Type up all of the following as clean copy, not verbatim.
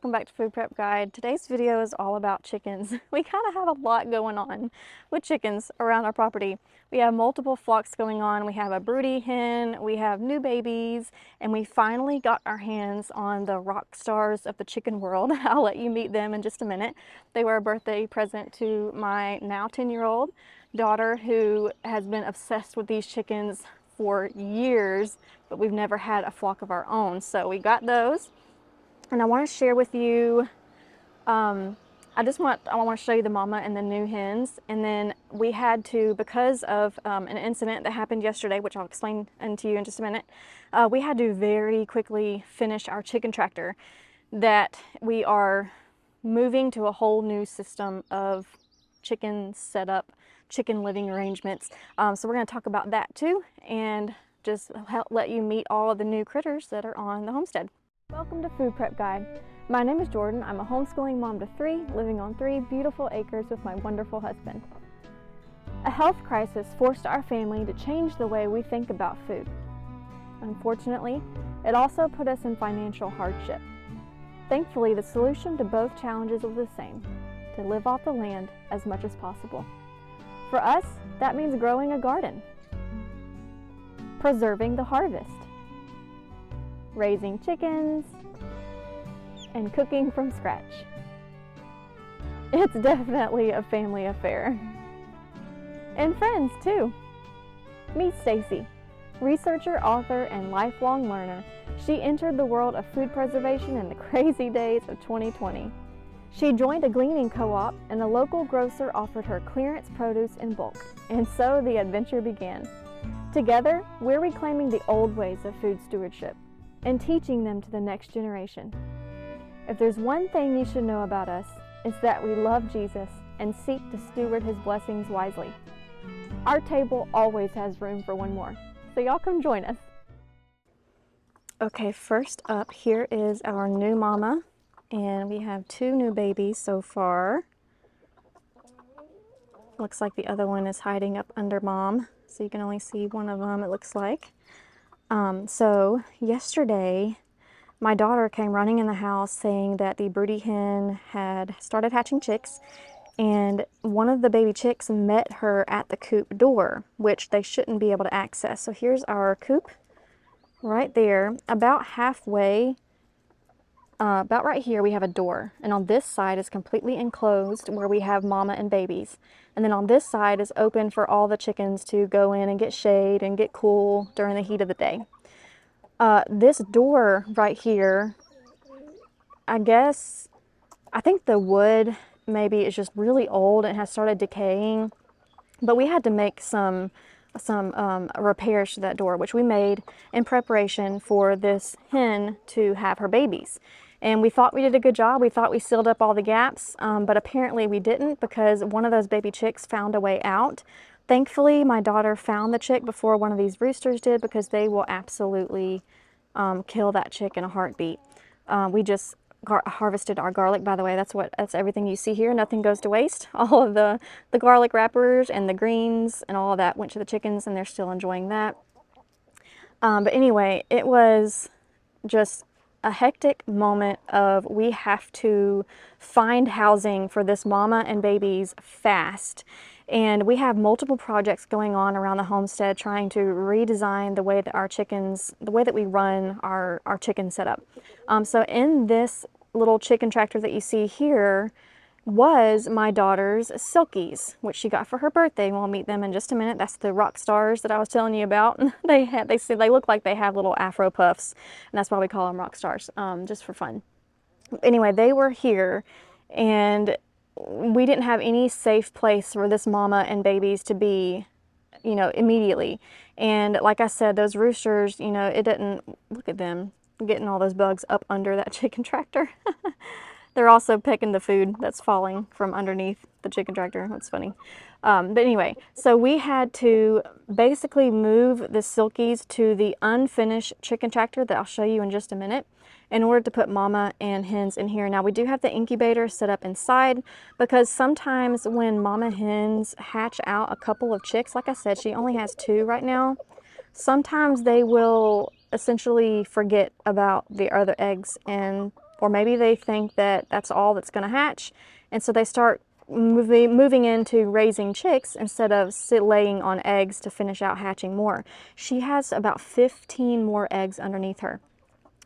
welcome back to Food Prep Guide. Today's video is all about chickens. We kind of have a lot going on with chickens around our property. We have multiple flocks going on. We have a broody hen, we have new babies, and we finally got our hands on the rock stars of the chicken world. I'll let you meet them in just a minute. They were a birthday present to my now 10-year-old daughter who has been obsessed with these chickens for years, but we've never had a flock of our own. So we got those. And I want to share with you, I want to show you the mama and the new hens. And then we had to, because of an incident that happened yesterday, which I'll explain to you in just a minute, we had to very quickly finish our chicken tractor, that we are moving to a whole new system of chicken setup, chicken living arrangements. So we're going to talk about that too, and just let you meet all of the new critters that are on the homestead. Welcome to Food Prep Guide. My name is Jordan. I'm a homeschooling mom to 3, living on 3 beautiful acres with my wonderful husband. A health crisis forced our family to change the way we think about food. Unfortunately, it also put us in financial hardship. Thankfully, the solution to both challenges was the same: to live off the land as much as possible. For us, that means growing a garden, preserving the harvest, raising chickens, and cooking from scratch. It's definitely a family affair. And friends too. Meet Stacy, researcher, author, and lifelong learner. She entered the world of food preservation in the crazy days of 2020. She joined a gleaning co-op, and a local grocer offered her clearance produce in bulk, and so the adventure began. Together, we're reclaiming the old ways of food stewardship and teaching them to the next generation. If there's one thing you should know about us, it's that we love Jesus and seek to steward his blessings wisely. Our table always has room for one more, so y'all come join us. Okay, first up, here is our new mama, and we have 2 new babies so far. Looks like the other one is hiding up under mom, so you can only see one of them, it looks like. So yesterday, my daughter came running in the house saying that the broody hen had started hatching chicks, and one of the baby chicks met her at the coop door, which they shouldn't be able to access. So here's our coop right there. About halfway, about right here, we have a door, and on this side is completely enclosed where we have mama and babies. And then on this side is open for all the chickens to go in and get shade and get cool during the heat of the day. This door right here, I think the wood maybe is just really old and has started decaying, but we had to make some repairs to that door, which we made in preparation for this hen to have her babies. And we thought we did a good job. We thought we sealed up all the gaps, but apparently we didn't, because one of those baby chicks found a way out. Thankfully, my daughter found the chick before one of these roosters did, because they will absolutely kill that chick in a heartbeat. We just harvested our garlic, by the way. That's everything you see here. Nothing goes to waste. All of the garlic wrappers and the greens and all of that went to the chickens, and they're still enjoying that. But anyway, it was just a hectic moment of, we have to find housing for this mama and babies fast. And we have multiple projects going on around the homestead, trying to redesign the way that we run our chicken setup. So in this little chicken tractor that you see here was my daughter's silkies, which she got for her birthday. We'll meet them in just a minute. That's the rock stars that I was telling you about. They look like they have little afro puffs, and that's why we call them rock stars, just for fun. Anyway, they were here, and we didn't have any safe place for this mama and babies to be, immediately. And like I said, those roosters, it didn't, look at them getting all those bugs up under that chicken tractor. They're also picking the food that's falling from underneath the chicken tractor. That's funny. But anyway, so we had to basically move the silkies to the unfinished chicken tractor that I'll show you in just a minute, in order to put mama and hens in here. Now, we do have the incubator set up inside, because sometimes when mama hens hatch out a couple of chicks, like I said, she only has 2 right now, sometimes they will essentially forget about the other eggs and or maybe they think that that's all that's going to hatch, and so they start moving into raising chicks instead of laying on eggs to finish out hatching more. She has about 15 more eggs underneath her,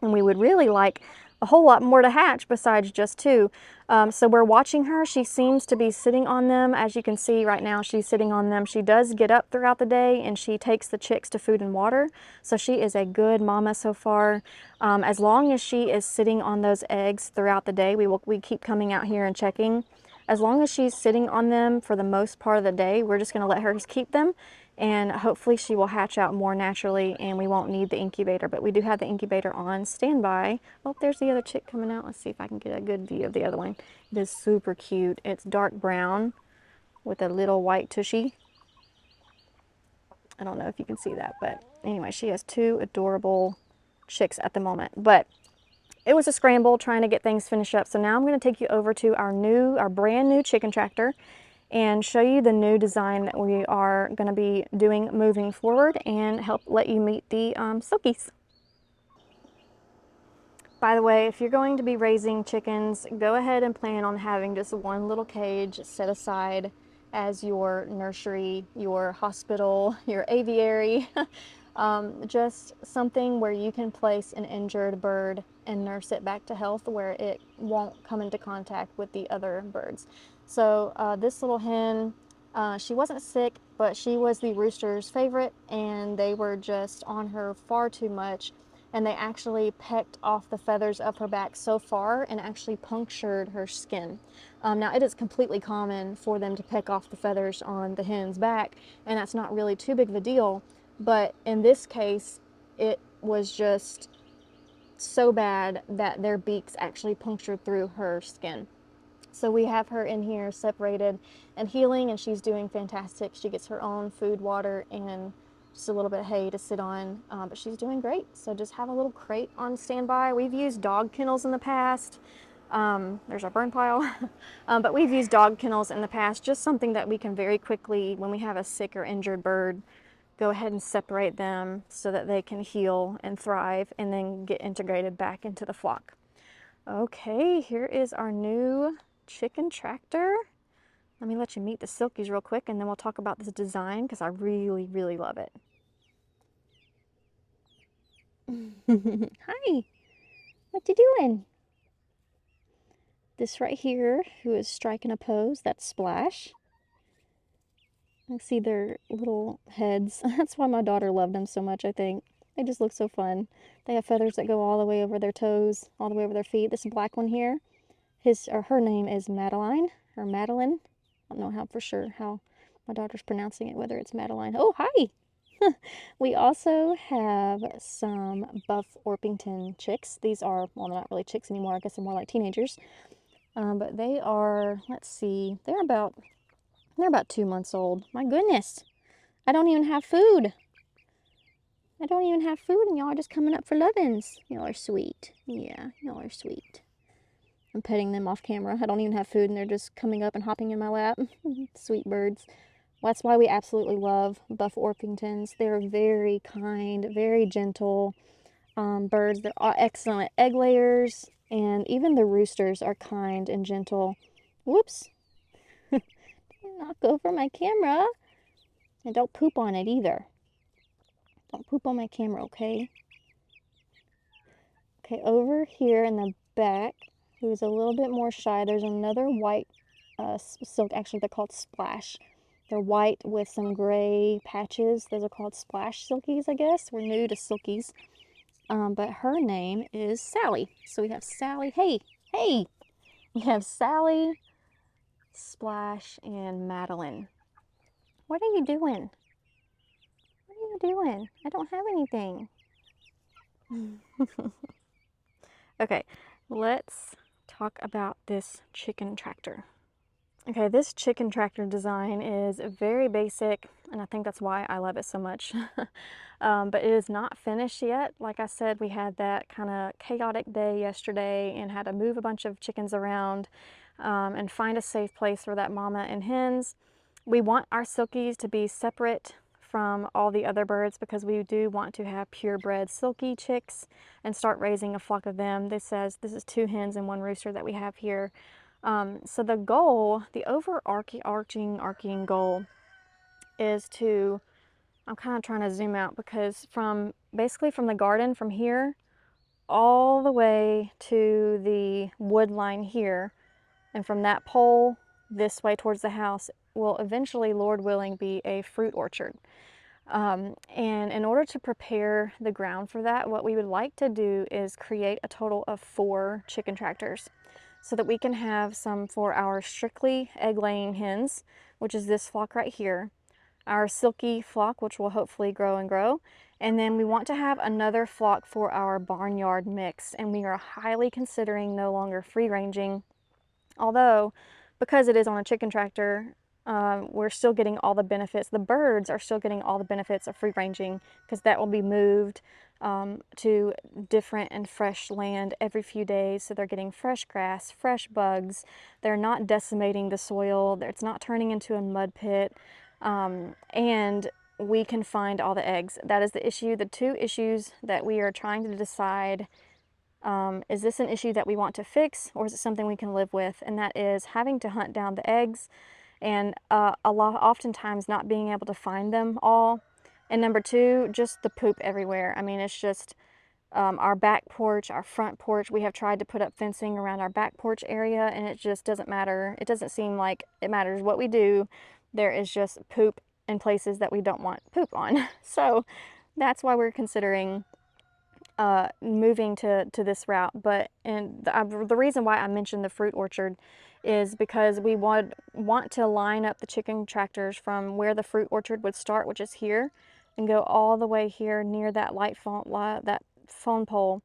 and we would really like a whole lot more to hatch besides just 2. So we're watching her. She seems to be sitting on them. As you can see right now, she's sitting on them. She does get up throughout the day and she takes the chicks to food and water. So she is a good mama so far. As long as she is sitting on those eggs throughout the day, we keep coming out here and checking. As long as she's sitting on them for the most part of the day, we're just going to let her keep them, and hopefully she will hatch out more naturally and we won't need the incubator. But we do have the incubator on standby. Oh, there's the other chick coming out. Let's see if I can get a good view of the other one. It is super cute. It's dark brown with a little white tushy. I don't know if you can see that, but anyway, she has 2 adorable chicks at the moment. But it was a scramble trying to get things finished up. So now I'm going to take you over to our brand new chicken tractor and show you the new design that we are going to be doing moving forward and help let you meet the silkies. By the way, if you're going to be raising chickens, go ahead and plan on having just one little cage set aside as your nursery, your hospital, your aviary. Just something where you can place an injured bird and nurse it back to health where it won't come into contact with the other birds. So this little hen, she wasn't sick, but she was the rooster's favorite, and they were just on her far too much, and they actually pecked off the feathers of her back so far and actually punctured her skin. Now it is completely common for them to peck off the feathers on the hen's back, and that's not really too big of a deal. But in this case, it was just so bad that their beaks actually punctured through her skin. So we have her in here separated and healing, and she's doing fantastic. She gets her own food, water, and just a little bit of hay to sit on, but she's doing great. So just have a little crate on standby. We've used dog kennels in the past. There's our burn pile. But we've used dog kennels in the past, just something that we can very quickly, when we have a sick or injured bird, go ahead and separate them so that they can heal and thrive and then get integrated back into the flock. Okay, here is our new chicken tractor. Let me let you meet the silkies real quick, and then we'll talk about this design because I really, really love it. Hi, what you doing? This right here, who is striking a pose, that's Splash. I see their little heads. That's why my daughter loved them so much, I think. They just look so fun. They have feathers that go all the way over their toes, all the way over their feet. This black one here, her name is Madeline, or Madeline. I don't know how for sure how my daughter's pronouncing it, whether it's Madeline. Oh, hi! We also have some Buff Orpington chicks. These are, well, they're not really chicks anymore. I guess they're more like teenagers. But they are, let's see, they're about 2 months old. My goodness, I don't even have food. I don't even have food, and y'all are just coming up for lovins. Y'all are sweet. Yeah, y'all are sweet. I'm petting them off camera. I don't even have food, and they're just coming up and hopping in my lap. Sweet birds. Well, that's why we absolutely love Buff Orpingtons. They're very kind, very gentle birds. They're excellent egg layers, and even the roosters are kind and gentle. Whoops. Knock over my camera. And don't poop on it either. Don't poop on my camera, okay? Okay, over here in the back, who's a little bit more shy, there's another white silk. Actually, they're called Splash. They're white with some gray patches. Those are called Splash silkies, I guess. We're new to silkies. But her name is Sally. So we have Sally. Hey, hey! We have Sally, Splash, and Madeline. What are you doing? What are you doing? I don't have anything. Okay, let's talk about this chicken tractor. Okay, this chicken tractor design is very basic, and I think that's why I love it so much. But it is not finished yet. Like I said, we had that kind of chaotic day yesterday and had to move a bunch of chickens around and find a safe place for that mama and hens. We want our silkies to be separate from all the other birds because we do want to have purebred silkie chicks and start raising a flock of them. This says this is 2 hens and 1 rooster that we have here. So the goal, the overarching goal is to, I'm kind of trying to zoom out because basically from the garden from here all the way to the wood line here, and from that pole this way towards the house will eventually, Lord willing, be a fruit orchard. And in order to prepare the ground for that, what we would like to do is create a total of 4 chicken tractors so that we can have some for our strictly egg-laying hens, which is this flock right here, our silkie flock, which will hopefully grow and grow, and then we want to have another flock for our barnyard mix, and we are highly considering no longer free-ranging, although because it is on a chicken tractor, we're still getting all the benefits. The birds are still getting all the benefits of free ranging because that will be moved to different and fresh land every few days. So they're getting fresh grass, fresh bugs. They're not decimating the soil. It's not turning into a mud pit. And we can find all the eggs. That is the issue. The 2 issues that we are trying to decide, is this an issue that we want to fix, or is it something we can live with? And that is having to hunt down the eggs and oftentimes not being able to find them all. And number 2, just the poop everywhere. I mean, it's just our back porch, our front porch. We have tried to put up fencing around our back porch area, and it just doesn't matter. It doesn't seem like it matters what we do. There is just poop in places that we don't want poop on. So that's why we're considering moving to this route. But the reason why I mentioned the fruit orchard is because we want to line up the chicken tractors from where the fruit orchard would start, which is here, and go all the way here near that phone pole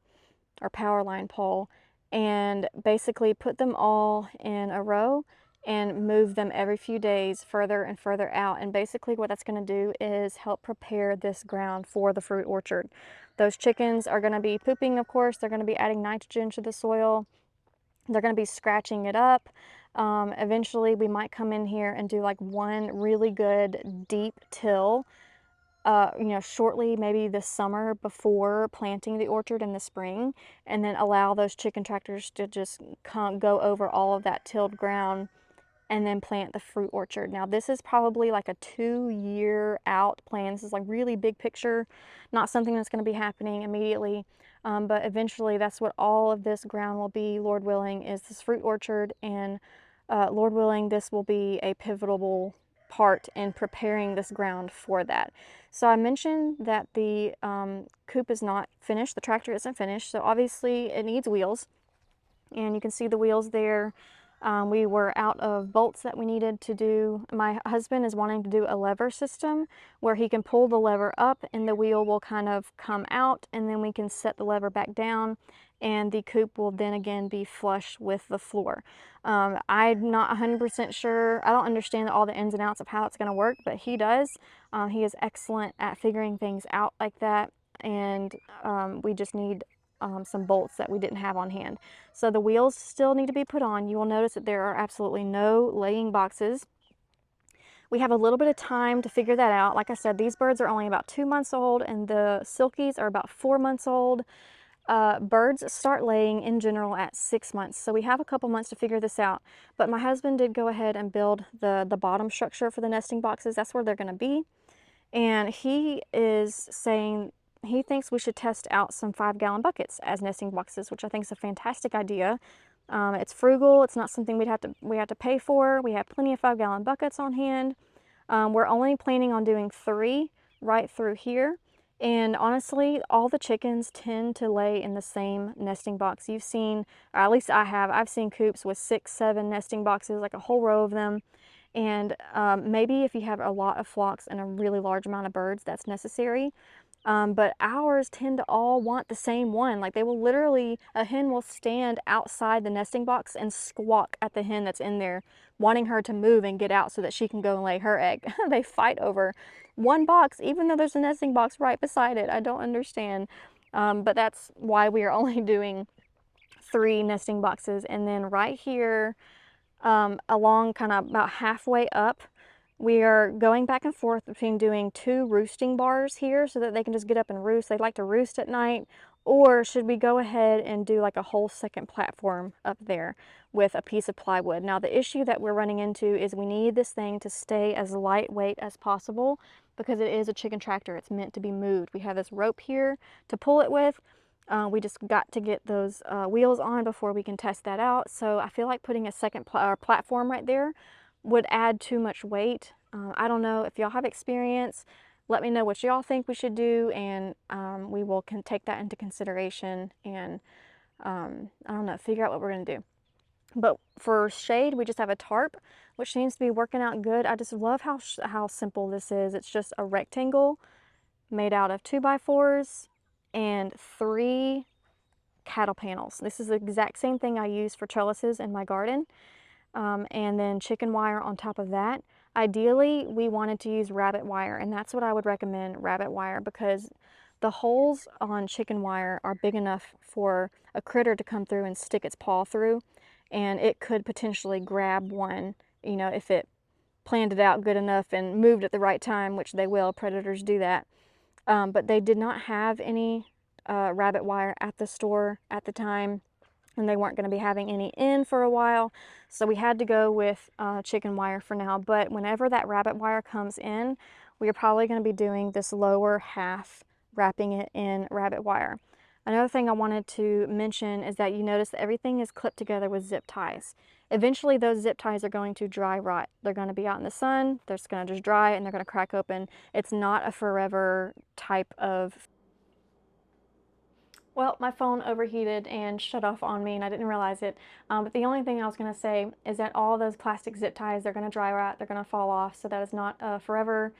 or power line pole, and basically put them all in a row and move them every few days further and further out. And basically what that's going to do is help prepare this ground for the fruit orchard. Those chickens are going to be pooping, of course. They're going to be adding nitrogen to the soil. They're going to be scratching it up. Eventually we might come in here and do like one really good deep till, you know, shortly, maybe this summer before planting the orchard in the spring, and then allow those chicken tractors to just go over all of that tilled ground and then plant the fruit orchard. Now this is probably like a 2-year out plan. This is like really big picture, not something that's going to be happening immediately, but eventually that's what all of this ground will be, Lord willing, is this fruit orchard. And Lord willing, this will be a pivotal part in preparing this ground for that. So I mentioned that the coop is not finished, the tractor isn't finished, so obviously it needs wheels, and you can see the wheels there. We were out of bolts that we needed to do. My husband is wanting to do a lever system where he can pull the lever up and the wheel will kind of come out, and then we can set the lever back down, and the coop will then again be flush with the floor. I'm not 100% sure. I don't understand all the ins and outs of how it's going to work, but he does. He is excellent at figuring things out like that, and we just need some bolts that we didn't have on hand. So the wheels still need to be put on. You will notice that there are absolutely no laying boxes. We have a little bit of time to figure that out. Like I said, these birds are only about 2 months old, and the silkies are about 4 months old. Birds start laying in general at 6 months, so we have a couple months to figure this out. But my husband did go ahead and build the bottom structure for the nesting boxes. That's where they're going to be, and he is saying he thinks we should test out some 5-gallon buckets as nesting boxes, which I think is a fantastic idea. It's frugal. It's not something we have to pay for. We have plenty of 5-gallon buckets on hand. We're only planning on doing 3 right through here. And honestly, all the chickens tend to lay in the same nesting box. You've seen, or at least I have, I've seen coops with 6, 7 nesting boxes, like a whole row of them. And maybe if you have a lot of flocks and a really large amount of birds, that's necessary. But ours tend to all want the same one. Like they will literally, a hen will stand outside the nesting box and squawk at the hen that's in there, wanting her to move and get out so that she can go and lay her egg. They fight over one box, even though there's a nesting box right beside it. I don't understand. But that's why we are only doing 3 nesting boxes. And then right here, along kind of about halfway up, We are going back and forth between doing 2 roosting bars here so that they can just get up and roost. They like to roost at night. Or should we go ahead and do like a whole second platform up there with a piece of plywood? Now the issue that we're running into is we need this thing to stay as lightweight as possible because it is a chicken tractor. It's meant to be moved. We have this rope here to pull it with. We just got to get those wheels on before we can test that out. So I feel like putting a second platform right there would add too much weight. I don't know if y'all have experience. Let me know what y'all think we should do, and we will take that into consideration and I don't know, figure out what we're gonna do. But for shade, we just have a tarp, which seems to be working out good. I just love how simple this is. It's just a rectangle made out of 2x4s and 3 cattle panels. This is the exact same thing I use for trellises in my garden. And then chicken wire on top of that. Ideally, we wanted to use rabbit wire, and that's what I would recommend, rabbit wire, because the holes on chicken wire are big enough for a critter to come through and stick its paw through, and it could potentially grab one, you know, if it planned it out good enough and moved at the right time, which they will. Predators do that. But they did not have any rabbit wire at the store at the time, and they weren't going to be having any in for a while, so we had to go with chicken wire for now. But whenever that rabbit wire comes in, we are probably going to be doing this lower half, wrapping it in rabbit wire. Another thing I wanted to mention is that you notice that everything is clipped together with zip ties. Eventually those zip ties are going to dry rot. They're going to be out in the sun, they're just going to just dry, and they're going to crack open. It's not a forever type of... Well, my phone overheated and shut off on me and I didn't realize it. But the only thing I was going to say is that all those plastic zip ties, they're going to dry rot, they're going to fall off, so that is not a forever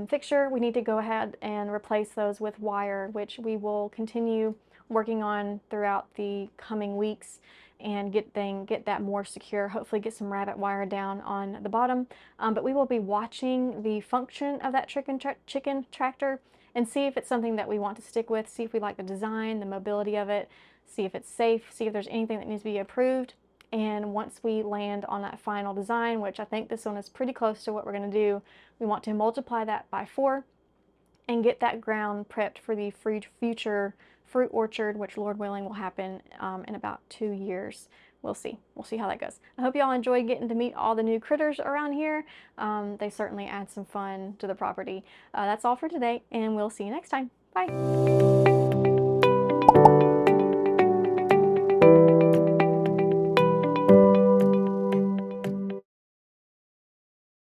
fixture. We need to go ahead and replace those with wire, which we will continue working on throughout the coming weeks and get that more secure, hopefully get some rabbit wire down on the bottom. But we will be watching the function of that chicken tractor and see if it's something that we want to stick with, see if we like the design, the mobility of it, see if it's safe, see if there's anything that needs to be approved. And once we land on that final design, which I think this one is pretty close to what we're going to do, we want to multiply that by 4 and get that ground prepped for the future fruit orchard, which Lord willing will happen in about 2 years. We'll see. We'll see how that goes. I hope y'all enjoy getting to meet all the new critters around here. They certainly add some fun to the property. That's all for today, and we'll see you next time. Bye.